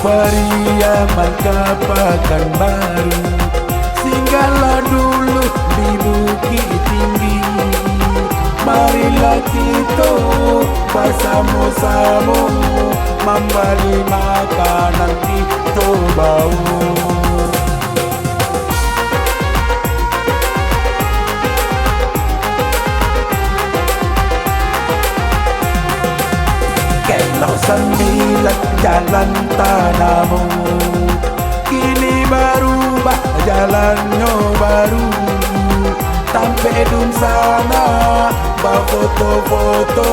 Periaman ke Pekanbaru, singgahlah dulu di Bukit Tinggi. Marilah kita bersama-sama membeli makanan kita bau. Kalau 9 jalan Tanamu kini berubah jalannya baru. Sampai dun sana berfoto-foto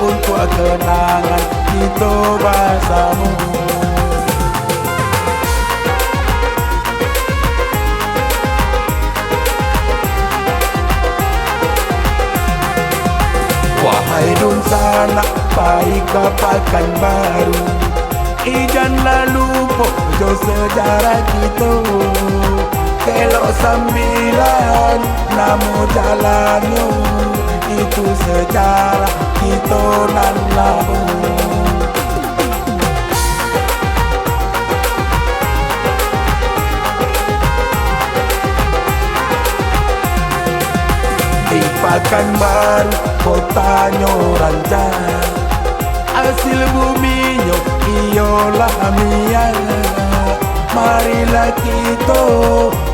untuk kenangan kita bersama. Wahai dun sana baik ke Pekanbaru, janganlah lupa jo sejarah kita. Kalau 9 nama jalannya, itu sejarah kita nan lalu. Di Pekanbaru kotanya rancang, hasil buminya ialah Mian. Marilah kita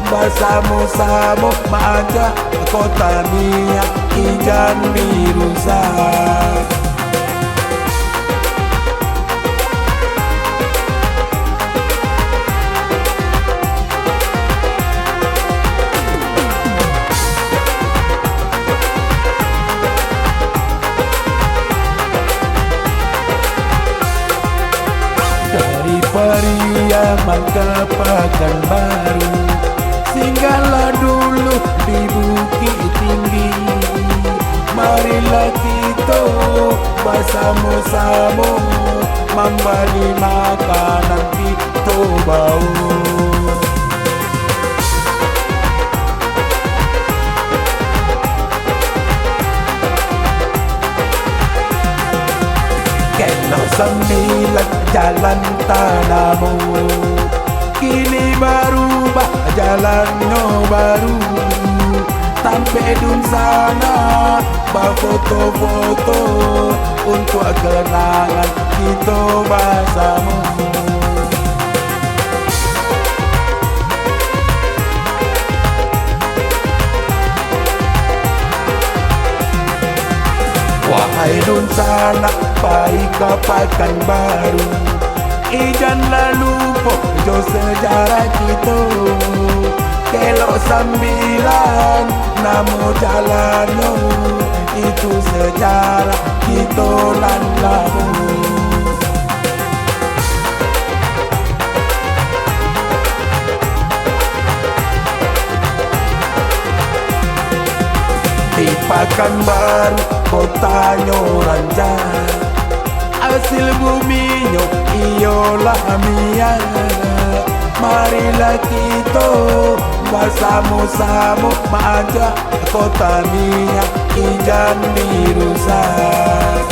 bersama-sama manja kota Mia ijan dirusak. Dari Periaman ke Pekanbaru, singgahlah dulu di Bukit Tinggi. Marilah kita bersama-sama membeli makanan kita bau. Kalau 9 jalan Tanamu kini berubah jalannya baru. Sampai dun sana berfoto-foto untuk kenangan kita bersama. Wahai dun sana baik ke Pekanbaru, janganlah lupa jo sejarah kita. Kalau 9 nama jalannya, itu sejarah kita nan lalu. Di Pekanbaru kotanya rancang, hasil buminya ialah Mian. Marilah kita bersama-sama manja kota Mia ijan dirusak.